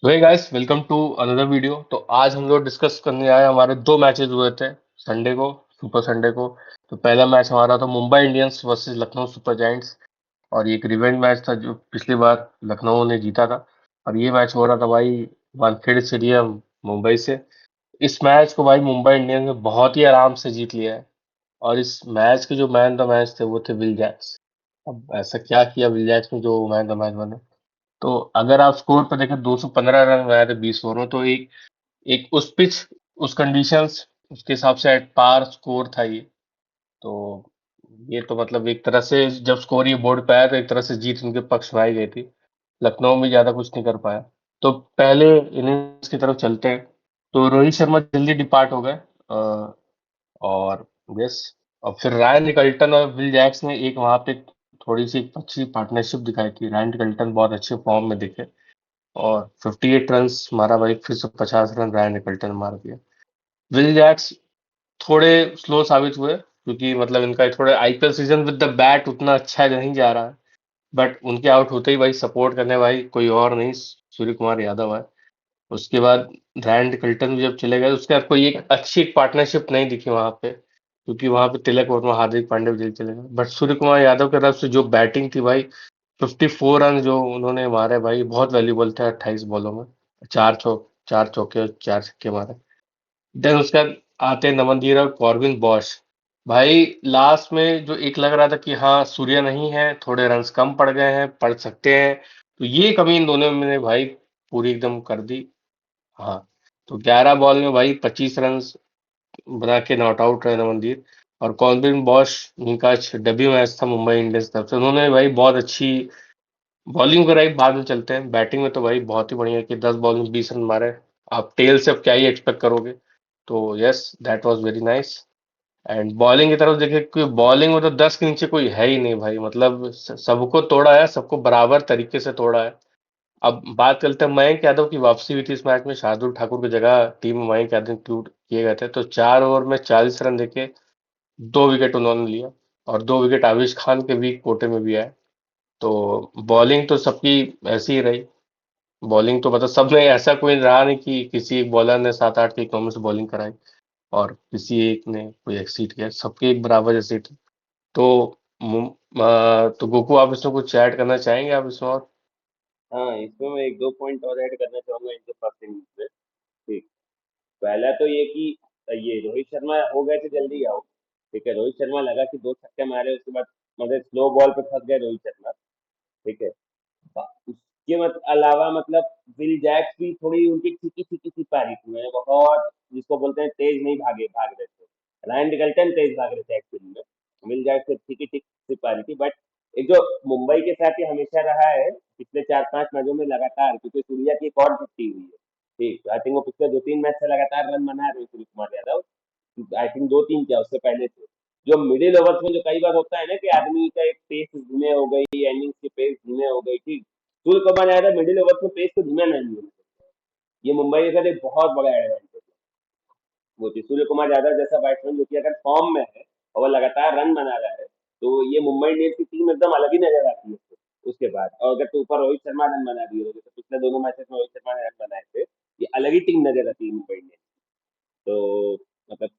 Hey guys, welcome to another video. तो आज हम लोग डिस्कस करने आए, हमारे दो मैचेस हुए थे संडे को, सुपर संडे को। तो पहला मैच हमारा था Mumbai Indians versus Lucknow super giants, और ये एक रिवेंज मैच था जो पिछली बार लखनऊ ने जीता था। और ये मैच हो रहा था भाई वानखेड़े स्टेडियम, मुंबई से। इस मैच को भाई मुंबई इंडियंस ने बहुत ही आराम से जीत लिया है। और इस मैच के जो मैन द मैच थे वो थे विल जैक्स। अब ऐसा क्या किया विल जैक्स ने जो मैन द मैच बने? तो अगर आप स्कोर पर देखें, 215 रन बनाए थे 20 ओवर में। तो एक एक उस पिच, उस कंडीशंस, उसके हिसाब से एट पार स्कोर था ये। तो ये तो मतलब एक तरह से जब स्कोर ये बोर्ड पे आया तो एक तरह से जीत उनके पक्ष में आई गई थी। लखनऊ में ज्यादा कुछ नहीं कर पाया। तो पहले इनिंग्स की तरफ चलते हैं। तो रोहित शर्मा जल्दी डिपार्ट हो गए। और यस, और फिर रायन निकल्टन और विल जैक्स ने एक वहां पे थोड़ी सी अच्छी पार्टनरशिप दिखाई थी। रायन निकल्टन बहुत अच्छे फॉर्म में दिखे, और 58 रन्स मारा भाई। फिर से 50 रन रायन निकल्टन ने मार दिया। विल जैक्स थोड़े स्लो साबित हुए, क्योंकि मतलब इनका थोड़ा IPL season with the bat उतना अच्छा नहीं जा रहा है। बट उनके आउट होते ही भाई सपोर्ट करने भाई कोई और नहीं, सूर्य कुमार यादव है। उसके बाद रायन निकल्टन भी जब चले गए, उसके बाद कोई एक अच्छी पार्टनरशिप नहीं दिखी वहां पे, क्योंकि वहां पे तिलक वर्मा, हार्दिक पांड्या भी चले गए। बट सूर्य कुमार यादव की तरफ से जो बैटिंग थी भाई, 54 रन जो उन्होंने मारे भाई, बहुत वैल्यूबल थे 28 बॉलों में। चार चौके और चार छक्के मारे। देन उसके बाद आते हैं नमनदीप और कॉर्विन बॉश। भाई लास्ट में जो एक लग रहा था कि हाँ सूर्य नहीं है, थोड़े रन्स कम पड़ गए हैं, पड़ सकते हैं, तो ये कमी इन दोनों में ने भाई पूरी एकदम कर दी। हाँ, तो 11 बॉल में भाई 25 रन बना के नॉट आउट रहे नमनदीप। और कॉर्बिन बॉश, उनका डेब्यू मैच था मुंबई इंडियंस तरफ से, उन्होंने भाई बहुत अच्छी बॉलिंग कराई। बाद में चलते हैं बैटिंग में, तो भाई बहुत ही बढ़िया कि 10 बॉल में 20 रन मारे। आप टेल से अब क्या ही एक्सपेक्ट करोगे? तो yes, that was very nice. And bowling की तरफ देखिए, कि बॉलिंग में तो 10 के नीचे कोई है ही नहीं भाई। मतलब सबको तोड़ा है, सबको बराबर तरीके से तोड़ा है। अब बात करते हैं मयंक यादव की। वापसी हुई थी इस मैच में, शार्दुल ठाकुर की जगह टीम में मयंक यादव इंक्लूड किए गए थे। तो 4 ओवर में 40 रन देके 2 विकेट उन्होंने लिया, और 2 विकेट आविश खान के भी कोटे में भी आए। तो बॉलिंग तो सबकी ऐसी ही रही। बॉलिंग तो मतलब सब में, ऐसा कोई रहा नहीं कि किसी एक बॉलर ने 7-8 के इकोनॉमी से बॉलिंग कराई और किसी एक ने कोई एक्सीड किया। सबके एक बराबर जैसे थे। तो तो गोकू, आप इसमें कुछ ऐड करना चाहेंगे आप इसमें? और हाँ, इसमें मैं एक दो पॉइंट और ऐड करना चाहूंगा इनके फर्स्ट इनिंग्स में। ठीक। पहला तो ये कि ये रोहित शर्मा हो गए थे जल्दी आउट। ठीक है, रोहित शर्मा लगा कि दो छक्के मारे, उसके बाद मतलब स्लो बॉल पे फंस गए रोहित शर्मा। ठीक है। उसके अलावा मतलब विल जैक्स भी थोड़ी उनकी चिकी चिकी सी पारी थी, मैं बहुत जिसको बोलते हैं तेज नहीं भाग रहे थे। रायन डिकल्टन तेज भाग रहे थे एक्चुअली में। विल जैक्स से चिकी चिकी सी पारी थी, बट एक जो मुंबई के साथ ही हमेशा रहा है पिछले 4-5 मैचों में लगातार, क्योंकि सूर्या की एक और छुट्टी हुई है। ठीक, आई थिंक वो पिछले 2-3 मैच से लगातार रन बना रहे हैं सूर्य कुमार यादव। आई थिंक 2-3 क्या उससे पहले से। जो मिडिल ओवर्स में जो कई बार होता है ना कि आदमी का एक पेस धीमे हो गई, इनिंग्स की पेस धीमे हो गई, ठीक। सूर्य कुमार यादव मिडिल ओवर्स में पेस को धीमे नहीं होने देते। ये मुंबई के साथ एक बहुत बड़ा एडवांटेज है। वो थी सूर्य कुमार यादव जैसा बैट्समैन जो कि अगर फॉर्म में है और वो लगातार रन बना रहा है, तो ये मुंबई इंडियंस की टीम एकदम अलग ही नजर आती है उसके बाद। और अगर तो ऊपर रोहित शर्मा रन बना दिए, जैसे पिछले दोनों मैचेस में रोहित शर्मा ने रन बनाए थे, ये अलग ही टीम नजर आती है मुंबई इंडियंस। तो मतलब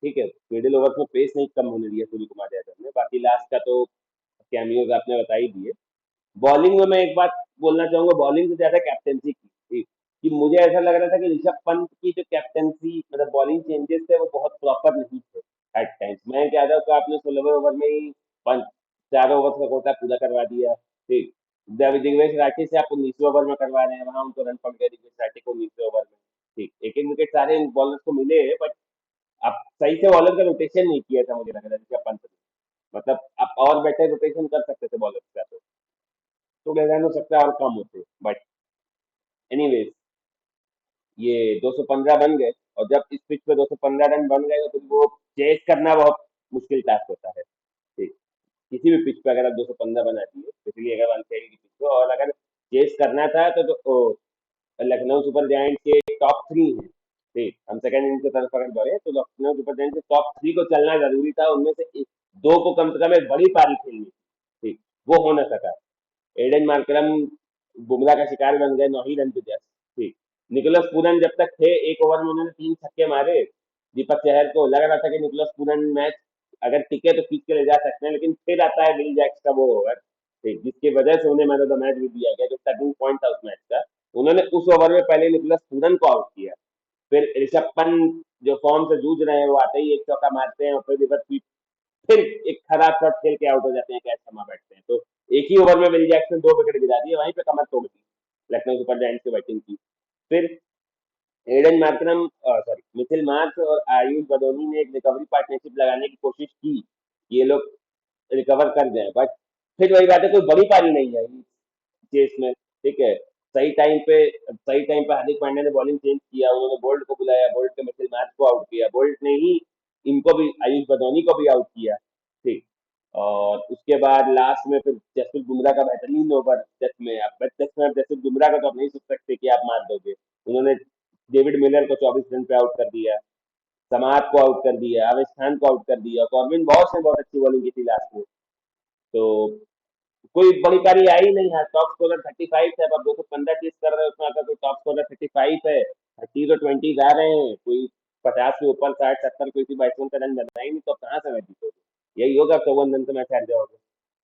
ठीक है, मिडिल ओवर्स में पेस नहीं कम होने दिया सूर्य कुमार यादव ने। बाकी लास्ट का तो कैमियोज आपने बता ही दिए। बॉलिंग में मैं एक बात बोलना चाहूंगा, बॉलिंग से ज्यादा कैप्टेंसी की थी। कि मुझे ऐसा लग रहा था कि ऋषभ पंत की जो कैप्टेंसी, मतलब बॉलिंग चेंजेस थे, वो बहुत प्रॉपर नहीं थे एट टाइम्स। मयंक यादव का आपने 16वें ओवर में ही पंच 4 ओवर का कोटा पूरा करवा दिया। ठीक। दिग्वेश राठी से आप 19वें ओवर में करवा रहे हैं, वहां उनको रन पड़ गए दिग्वेश राठी को 19वें ओवर में। ठीक, एक एक विकेट सारे बॉलर्स को मिले, बट आप सही से बॉलर का रोटेशन नहीं किया था, मुझे लग रहा है ऋषभ पंत ने। मतलब आप और बेटर रोटेशन कर सकते थे बॉलर्स का, तो डिजाइन हो सकता है और कम होते, बट एनीवेज ये 215 बन गए। और जब इस पिच पे 215 रन बन गए तो वो चेस करना बहुत मुश्किल टास्क होता है। ठीक। किसी भी पिच पे अगर आप 215 बना दिए, स्पेशली अगर वानखेड़े की पिच पे, और अगर चेस करना था तो लखनऊ सुपर जायंट के टॉप 3 हैं। ठीक, हम सेकंड इनिंग की तरफ अगर बढ़े तो लखनऊ सुपर जायंट के टॉप 3 को चलना जरूरी था, उनमें से दो को कम से कम एक बड़ी पारी खेलनी थी। ठीक, वो हो ना सका। एडन मार्करम बुमराह का शिकार बन गए, 9 ही रन पे जस्ट। ठीक। निकोलस पूरन जब तक थे, एक ओवर में उन्होंने 3 छक्के मारे। दीपक चहर को लग रहा था कि निकोलस पूरन मैच अगर टिके तो खींच के ले जा सकते हैं, लेकिन फिर आता है विल जैक्स का वो ओवर, ठीक, जिसकी वजह से उन्हें मैन ऑफ द मैच भी दिया गया, जो टर्निंग पॉइंट था उस मैच का। उन्होंने उस ओवर में पहले निकोलस पूरन को आउट किया, फिर ऋषभ पंत जो फॉर्म से जूझ रहे हैं वो आते ही एक चौका मारते हैं, और फिर रिवर्स स्वीप, फिर एक खराब शॉट खेल के आउट हो जाते हैं, कैच थमा बैठते हैं। तो एक ही ओवर में विल जैक्स ने 2 विकेट गिरा दिए, वहीं पे कमर तोड़ दी लखनऊ सुपर जायंट्स की बैटिंग की। फिर एडन मार्करम, सॉरी, मिथिल मार्च और आयुष बदोनी ने एक रिकवरी पार्टनरशिप लगाने की कोशिश की, ये लोग रिकवर कर जाए, बट फिर वही बात है, कोई बड़ी पारी नहीं आई चेस में, ठीक है। सही टाइम पे हार्दिक पांड्या ने बॉलिंग चेंज किया, उन्होंने बोल्ट को बुलाया, बोल्ट ने मिथिल मार्च को आउट किया, बोल्ट ने ही इनको भी, आयुष बदौनी को भी आउट किया, ठीक। और उसके बाद लास्ट में फिर जसप्रीत बुमराह का बेहतरीन ओवर टेस्ट में, अब टेस्ट में जसप्रीत बुमराह का तो आप नहीं सोच सकते कि आप मार दोगे। उन्होंने डेविड मिलर को 24 रन पे आउट कर दिया, समाज को आउट कर दिया, आवेश खान को आउट कर दिया, कॉर्बिन बॉस ने बहुत अच्छी बॉलिंग की थी लास्ट में। तो कोई बड़ी पारी आई नहीं है, टॉप स्कोरर 35 है, अब आप 215 चीज कर रहे हो, उसमें अगर कोई टॉप स्कोरर 35 है, 30 तो 20 आ रहे हैं, कोई 50 के ऊपर 60 70 कोई सी बैट्समैन का रन बना ही नहीं, तो कहाँ से मैच जीतोगे? यही होगा, 54 रन से मैच हार जाओगे।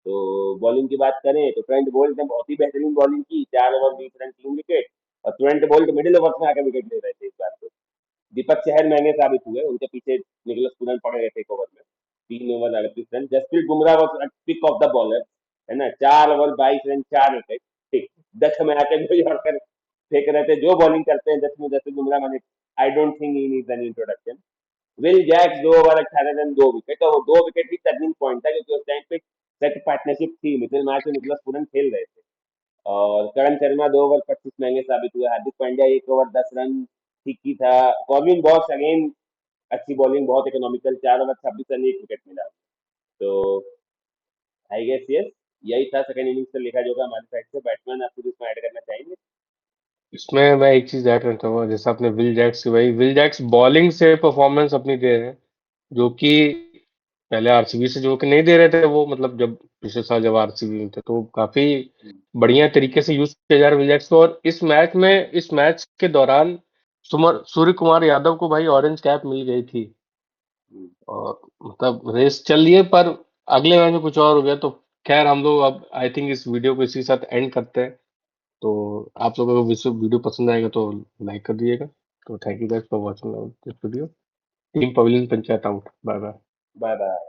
तो बॉलिंग की बात करें तो ट्रेंट बोल्ट ने बहुत ही बेहतरीन बॉलिंग की, 4 ओवर 20 रन 3 विकेट, और ट्रेंट बोल्ट मिडिल ओवर में आकर विकेट ले रहे थे इस बार तो। दीपक चहर महंगे साबित हुए, उनके पीछे निकोलस पूरन पड़ गए थे एक ओवर में, 3 over 38 run. Jasprit Bumrah was pick of the bowler, है ना, 4 ओवर 22 रन 4 विकेट, ठीक। दस में आके जो यॉर्कर फेंक रहे थे, जो बॉलिंग करते हैं दस में जसप्रीत बुमराह, मैंने I don't think he needs an introduction. Will Jacks 2 over 18 run 2 wicket, और वो 2 विकेट भी टर्निंग पॉइंट था, क्योंकि उस टाइम पे सेट पार्टनरशिप थी, मिथिल मार्च और निकोलस पूरन खेल रहे थे। और करण शर्मा 2 ओवर 25 महंगे साबित हुए, हार्दिक पांड्या 1 ओवर 10 रन ठीक ही था, कॉर्बिन बॉस अगेन अच्छी बॉलिंग, बहुत इकोनॉमिकल, 4 ओवर 26 रन 1 विकेट मिला। तो आई गेस यस, यही था सेकंड इनिंग्स से लिखा जोगा हमारे साइड से। बैट्समैन आप कुछ इसमें ऐड करना चाहेंगे? इसमें मैं एक चीज ऐड करता हूँ, जैसे आपने विल जैक्स की, भाई विल जैक्स बॉलिंग से परफॉर्मेंस अपनी दे रहे हैं, जो कि पहले आरसीबी से जो कि नहीं दे रहे थे वो, मतलब जब पिछले साल जब आरसीबी में थे तो काफी बढ़िया तरीके से यूज किया जा रहा है विल जैक्स को। और इस मैच के दौरान सूर्य कुमार यादव को भाई ऑरेंज कैप मिल गई थी, और मतलब रेस चल रही है, पर अगले मैच में कुछ और हो गया। तो खैर हम लोग अब आई थिंक इस वीडियो को इसी के साथ एंड करते हैं। तो आप लोगों को वीडियो पसंद आएगा तो लाइक कर दीजिएगा। तो thank you guys for watching this video. Team pavilion panchayat out. Bye bye. Bye bye.